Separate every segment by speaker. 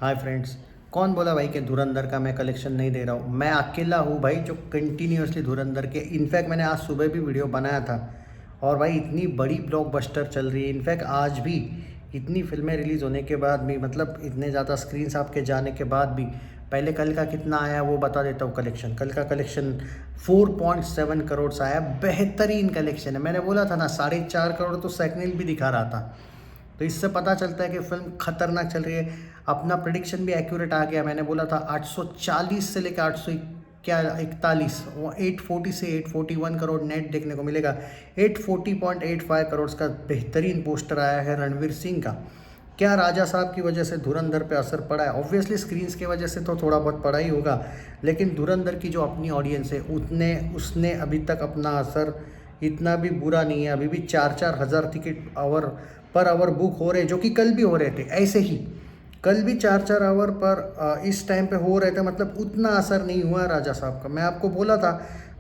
Speaker 1: Hi friends. कौन बोला भाई कि धुरंधर का मैं कलेक्शन नहीं दे रहा हूँ? मैं अकेला हूँ भाई जो कंटिन्यूअसली धुरंधर के, इनफैक्ट मैंने आज सुबह भी वीडियो बनाया था। और भाई इतनी बड़ी ब्लॉकबस्टर चल रही है, इनफैक्ट आज भी इतनी फिल्में रिलीज़ होने के बाद भी, मतलब इतने ज़्यादा स्क्रीन्स आपके जाने के बाद भी, पहले कल का कितना आया वो बता देता हूँ। कलेक्शन कल का कलेक्शन 4.7 करोड़ से आया, बेहतरीन कलेक्शन है। मैंने बोला था ना 4.5 करोड़ तो सेकंड भी दिखा रहा था। तो इससे पता चलता है कि फिल्म खतरनाक चल रही है। अपना प्रिडिक्शन भी एक्यूरेट आ गया। मैंने बोला था 840 से लेकर 800 क्या 41, वो 840 से 841 करोड़ नेट देखने को मिलेगा। 840.85 करोड़ का बेहतरीन पोस्टर आया है रणवीर सिंह का। क्या राजा साहब की वजह से धुरंधर पे असर पड़ा है? ऑब्वियसली स्क्रीन्स की वजह से तो थोड़ा बहुत पड़ा ही होगा, लेकिन धुरंधर की जो अपनी ऑडियंस है उतने उसने अभी तक अपना असर इतना भी बुरा नहीं है। अभी भी 4-4 हज़ार टिकट पर आवर बुक हो रहे, जो कि कल भी हो रहे थे ऐसे ही। कल भी 4-4 आवर पर इस टाइम पे हो रहे थे, मतलब उतना असर नहीं हुआ राजा साहब का। मैं आपको बोला था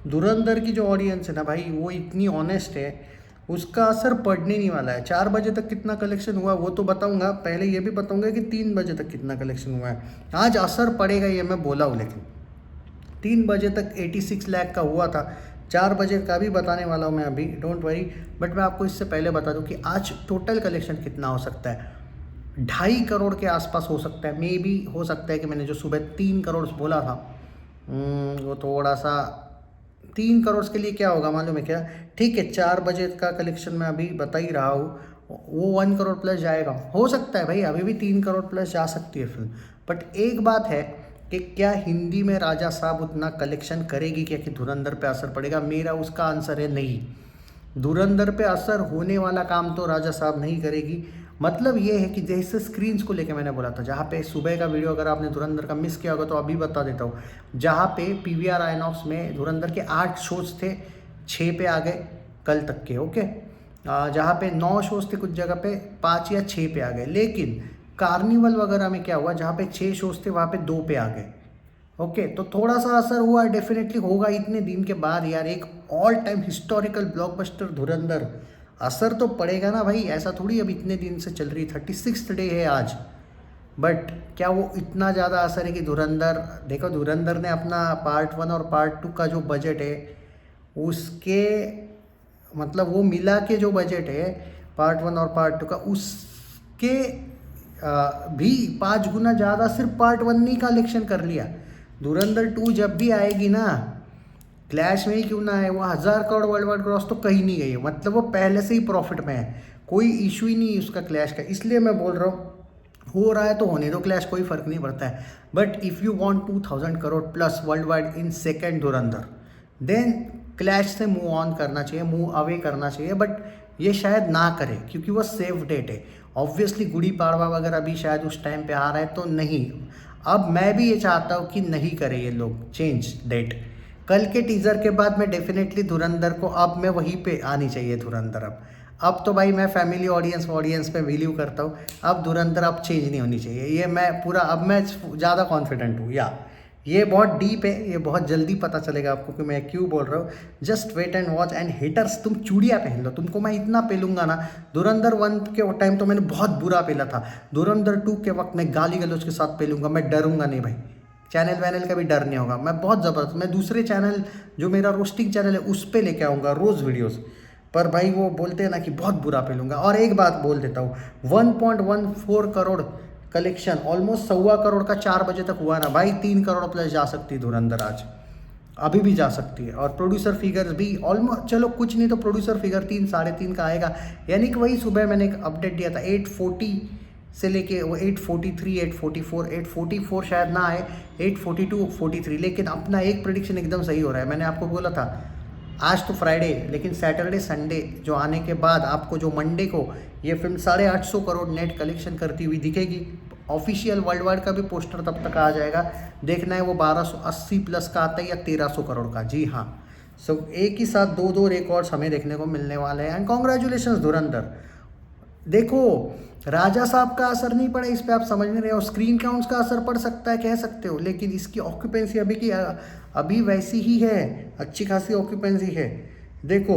Speaker 1: धुरंधर की जो ऑडियंस है ना भाई, वो इतनी ऑनेस्ट है, उसका असर पड़ने नहीं वाला है। 4 बजे तक कितना कलेक्शन हुआ वो तो बताऊंगा, पहले ये भी बताऊंगा कि 3 बजे तक कितना कलेक्शन हुआ है। आज असर पड़ेगा ये मैं बोला हूँ, लेकिन 3 बजे तक 86 लाख का हुआ था। 4 बजे का भी बताने वाला हूँ मैं अभी, डोंट वरी। बट मैं आपको इससे पहले बता दूँ कि आज टोटल कलेक्शन कितना हो सकता है। 2.5 करोड़ के आसपास हो सकता है, मे बी हो सकता है कि मैंने जो सुबह 3 करोड़ बोला था वो थोड़ा सा 3 करोड़ के लिए क्या होगा मालूम है क्या? ठीक है, 4 बजे का कलेक्शन मैं अभी बता ही रहा हूँ, वो 1 करोड़ प्लस जाएगा। हो सकता है भाई, अभी भी 3 करोड़ प्लस जा सकती है फिल्म। बट एक बात है कि क्या हिंदी में राजा साहब उतना कलेक्शन करेगी क्या कि धुरंधर पे असर पड़ेगा? मेरा उसका आंसर है नहीं। धुरंधर पे असर होने वाला काम तो राजा साहब नहीं करेगी। मतलब ये है कि जैसे स्क्रीन्स को लेके मैंने बोला था, जहाँ पे सुबह का वीडियो अगर आपने धुरंधर का मिस किया होगा तो अभी बता देता हूँ। जहाँ पे पीवीआर आइनॉक्स में धुरंधर के 8 शोज थे, 6 पे आ गए कल तक के, ओके। जहाँ पे 9 शोज थे कुछ जगह पे, 5 या 6 पे आ गए। लेकिन कार्निवल वगैरह में क्या हुआ, जहाँ पे 6 शोज थे वहाँ पे 2 पे आ गए, ओके। तो थोड़ा सा असर हुआ, डेफिनेटली होगा इतने दिन के बाद यार। एक ऑल टाइम हिस्टोरिकल ब्लॉकबस्टर धुरंधर, असर तो पड़ेगा ना भाई। ऐसा थोड़ी अब इतने दिन से चल रही, 36th डे है आज। बट क्या वो इतना ज़्यादा असर है कि धुरंधर, देखो धुरंधर ने अपना पार्ट 1 और पार्ट 2 का जो बजट है उसके, मतलब वो मिला के जो बजट है पार्ट 1 और पार्ट 2 का, उसके भी 5 गुना ज़्यादा सिर्फ पार्ट 1 ने कलेक्शन कर लिया। धुरंधर 2 जब भी आएगी ना, क्लैश में ही क्यों ना आए, वो 1000 करोड़ वर्ल्ड वाइड क्रॉस तो कहीं नहीं गई है। मतलब वो पहले से ही प्रॉफिट में है, कोई इशू ही नहीं है उसका क्लैश का। इसलिए मैं बोल रहा हूँ हो रहा है तो होने दो क्लैश, कोई फर्क नहीं पड़ता है। But if you want 2000 crore plus world wide in second Dhurandhar, then clash से मूव ऑन करना चाहिए, मूव अवे करना चाहिए। बट ये शायद ना करे क्योंकि वो सेफ डेट है। ऑब्वियसली गुड़ी पाड़वा वगैरह भी शायद उस टाइम पे आ रहा है, तो नहीं। अब मैं भी ये चाहता हूँ कि नहीं करे ये लोग चेंज डेट। कल के टीज़र के बाद मैं डेफिनेटली धुरंधर को, अब मैं वहीं पे आनी चाहिए धुरंधर। अब तो भाई मैं फैमिली ऑडियंस पे बिलीव करता हूँ। अब धुरंधर अब चेंज नहीं होनी चाहिए, ये मैं पूरा, अब मैं ज़्यादा कॉन्फिडेंट हूँ। या ये बहुत डीप है, ये बहुत जल्दी पता चलेगा आपको कि मैं क्यों बोल रहा हूँ। Just wait and watch. And haters, तुम चूड़ियाँ पहन लो, तुमको मैं इतना पेलूंगा ना। धुरंधर 1 के टाइम तो मैंने बहुत बुरा पेला था, धुरंधर 2 के वक्त मैं गाली गलौज के साथ पेलूंगा, मैं डरूंगा नहीं भाई। चैनल वैनल का भी डर नहीं होगा, मैं बहुत ज़बरदस्त, मैं दूसरे चैनल जो मेरा रोस्टिंग चैनल है उस पर लेके आऊँगा रोज़ वीडियोज़। पर भाई वो बोलते हैं ना कि बहुत बुरा पेलूंगा। और एक बात बोल देता हूँ, 1.14 करोड़ कलेक्शन, ऑलमोस्ट 1.25 करोड़ का 4 बजे तक हुआ ना भाई, 3 करोड़ प्लस जा सकती है धुरंधर आज, अभी भी जा सकती है। और प्रोड्यूसर फिगर्स भी ऑलमोस्ट, चलो कुछ नहीं तो प्रोड्यूसर फिगर 3-3.5 का आएगा। यानी कि वही सुबह मैंने एक अपडेट दिया था, 840 से लेके वो 843, 844, 844 शायद ना आए, 842, 43। लेकिन अपना एक प्रेडिक्शन एकदम सही हो रहा है। मैंने आपको बोला था आज तो फ्राइडे, लेकिन सैटरडे संडे जो आने के बाद आपको जो मंडे को ये फिल्म 850 करोड़ नेट कलेक्शन करती हुई दिखेगी। ऑफिशियल वर्ल्ड वाइड का भी पोस्टर तब तक आ जाएगा। देखना है वो 1280 प्लस का आता है या 1300 करोड़ का। जी हाँ, सो एक ही साथ दो दो रिकॉर्ड्स हमें देखने को मिलने वाले हैं। एंड कॉन्ग्रेचुलेशंस धुरंधर। देखो राजा साहब का असर नहीं पड़ा इस पर, आप समझ नहीं रहे हो। स्क्रीन काउंट्स का असर पड़ सकता है, कह सकते हो, लेकिन इसकी ऑक्यूपेंसी अभी की अभी वैसी ही है, अच्छी खासी ऑक्यूपेंसी है। देखो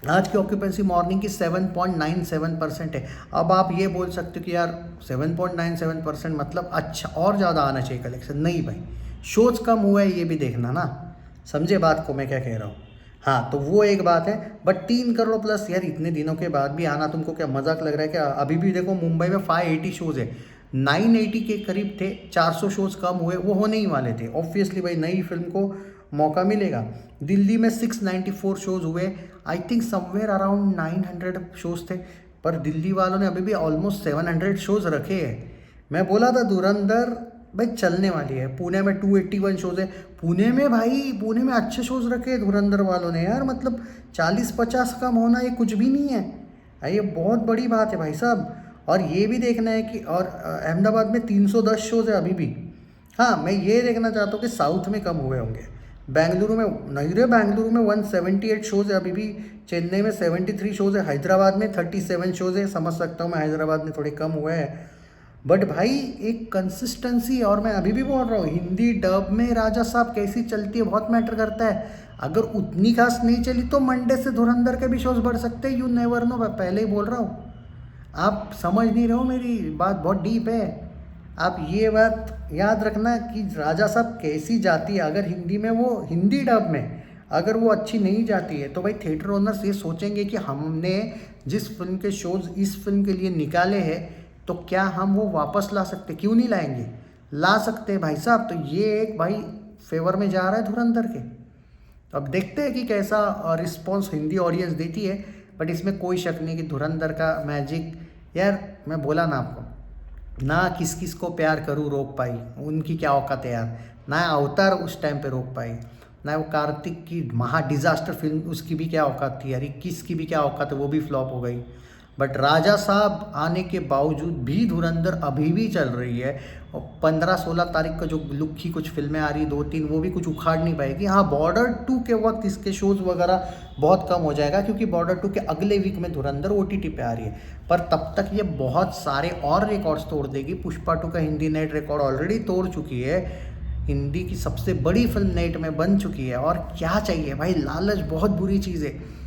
Speaker 1: आज की ऑक्यूपेंसी मॉर्निंग की 7.97% है। अब आप ये बोल सकते हो कि यार 7.97% मतलब अच्छा और ज़्यादा आना चाहिए कलेक्शन। नहीं भाई, शोज़ कम हुआ है ये भी देखना ना, समझे बात को मैं क्या कह रहा हूँ। हाँ तो वो एक बात है, बट 3 करोड़ प्लस यार इतने दिनों के बाद भी आना तुमको क्या मजाक लग रहा है क्या? अभी भी देखो मुंबई में 580 शोज़ है, 980 के करीब थे, 400 शोज़ कम हुए, वो होने ही वाले थे ऑब्वियसली भाई, नई फिल्म को मौका मिलेगा। दिल्ली में 694 शोज़ हुए, I think somewhere around 900 shows थे, पर दिल्ली वालों ने अभी भी ऑलमोस्ट 700 शोज़ रखे हैं। मैं बोला था धुरंधर भाई चलने वाली है। पुणे में 281 शोज़ है, पुणे में भाई, पुणे में अच्छे शोज़ रखे हैं धुरंधर वालों ने यार, मतलब 40-50 कम होना ये कुछ भी नहीं है, ये बहुत बड़ी बात है भाई साहब। और ये भी देखना है कि और अहमदाबाद में 310 शोज़ है अभी भी। हाँ मैं ये देखना चाहता हूँ कि साउथ में कम हुए होंगे। बेंगलुरु में नहीं रे, बेंगलुरु में 178 शोज़ है अभी भी, चेन्नई में 73 शोज़ है, हैदराबाद में 37 शोज़ है। समझ सकता हूँ मैं हैदराबाद में थोड़े कम हुए हैं, बट भाई एक कंसिस्टेंसी। और मैं अभी भी बोल रहा हूँ हिंदी डब में राजा साहब कैसी चलती है बहुत मैटर करता है। अगर उतनी खास नहीं चली तो मंडे से धुरंधर के भी शोज़ बढ़ सकते हैं, यू नेवर नो, मैं पहले ही बोल रहा हूँ। आप समझ नहीं रहे हो, मेरी बात बहुत डीप है। आप ये बात याद रखना कि राजा साहब कैसी जाती है, अगर हिंदी में वो हिंदी डब में अगर वो अच्छी नहीं जाती है तो भाई थिएटर ओनर्स ये सोचेंगे कि हमने जिस फिल्म के शोज़ इस फिल्म के लिए निकाले हैं तो क्या हम वो वापस ला सकते, क्यों नहीं लाएंगे, ला सकते हैं भाई साहब। तो ये एक भाई फेवर में जा रहा है धुरंधर के। तो अब देखते हैं कि कैसा रिस्पॉन्स हिंदी ऑडियंस देती है, बट इसमें कोई शक नहीं कि धुरंधर का मैजिक, यार मैं बोला ना आपको, ना किस किस को प्यार करूँ रोक पाई, उनकी क्या औकात है यार, ना अवतार उस टाइम पे रोक पाई, ना वो कार्तिक की महा डिज़ास्टर फिल्म उसकी भी क्या औकात थी यार, 21 की भी क्या औकात है, वो भी फ्लॉप हो गई। बट राजा साहब आने के बावजूद भी धुरंधर अभी भी चल रही है, और 15-16 तारीख का जो लुक की कुछ फिल्में आ रही 2-3, वो भी कुछ उखाड़ नहीं पाएगी। हाँ बॉर्डर 2 के वक्त इसके शोज़ वगैरह बहुत कम हो जाएगा, क्योंकि बॉर्डर 2 के अगले वीक में धुरंधर OTT पे आ रही है, पर तब तक ये बहुत सारे और रिकॉर्ड्स तोड़ देगी। पुष्पा 2 का हिंदी नेट रिकॉर्ड ऑलरेडी तोड़ चुकी है, हिंदी की सबसे बड़ी फिल्म नेट में बन चुकी है, और क्या चाहिए भाई, लालच बहुत बुरी चीज़ है।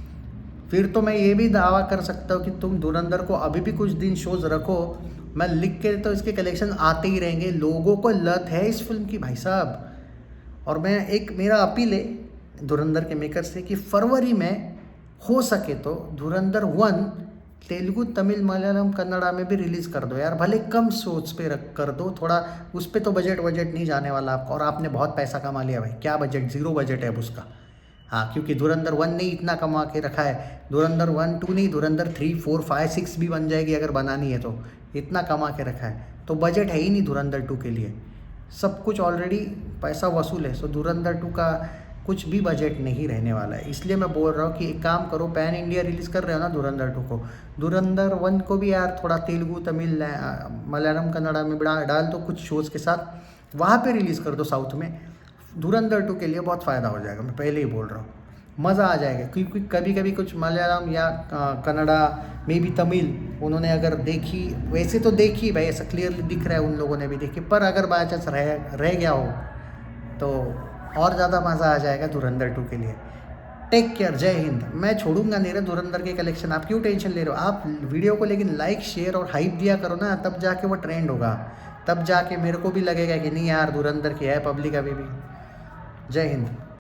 Speaker 1: फिर तो मैं ये भी दावा कर सकता हूँ कि तुम धुरंधर को अभी भी कुछ दिन शोज़ रखो, मैं लिख के तो इसके कलेक्शन आते ही रहेंगे, लोगों को लत है इस फिल्म की भाई साहब। और मैं एक मेरा अपील है धुरंधर के मेकर से कि फरवरी में हो सके तो धुरंधर 1 तेलुगु, तमिल, मलयालम, कन्नड़ा में भी रिलीज़ कर दो यार, भले कम शोज पे रख कर दो थोड़ा, उस पर तो बजट नहीं जाने वाला आपका, और आपने बहुत पैसा कमा लिया भाई, क्या बजट, 0 बजट है अब उसका। हाँ क्योंकि धुरंधर 1 ने इतना कमा के रखा है, धुरंधर 1, 2 नहीं, धुरंधर 3, 4, 5, 6 भी बन जाएगी अगर बनानी है तो, इतना कमा के रखा है, तो बजट है ही नहीं धुरंधर 2 के लिए, सब कुछ ऑलरेडी पैसा वसूल है। सो धुरंधर 2 का कुछ भी बजट नहीं रहने वाला है, इसलिए मैं बोल रहा हूँ कि एक काम करो, पैन इंडिया रिलीज़ कर रहे हो ना धुरंधर 2 को, धुरंधर 1 को भी यार थोड़ा तेलुगु, तमिल, मलयालम, कन्नड़ा में डाल दो कुछ शोज़ के साथ, वहाँ पे रिलीज़ कर दो साउथ में। धुरंधर 2 के लिए बहुत फ़ायदा हो जाएगा, मैं पहले ही बोल रहा हूँ, मज़ा आ जाएगा। क्योंकि कभी कभी कुछ मलयालम या कन्नड़ा में भी तमिल उन्होंने अगर देखी, वैसे तो देखी भाई, ऐसा क्लियरली दिख रहा है उन लोगों ने भी देखी, पर अगर बाई चांस रह गया हो तो और ज़्यादा मज़ा आ जाएगा धुरंधर 2 के लिए। टेक केयर, जय हिंद। मैं छोड़ूंगा नहीं रहा धुरंधर के कलेक्शन, आप क्यों टेंशन ले रहे हो, आप वीडियो को लेकिन लाइक, शेयर और हाइप दिया करो ना, तब जाके वो ट्रेंड होगा, तब जाके मेरे को भी लगेगा कि नहीं यार धुरंधर की है पब्लिक अभी भी। जय हिंद।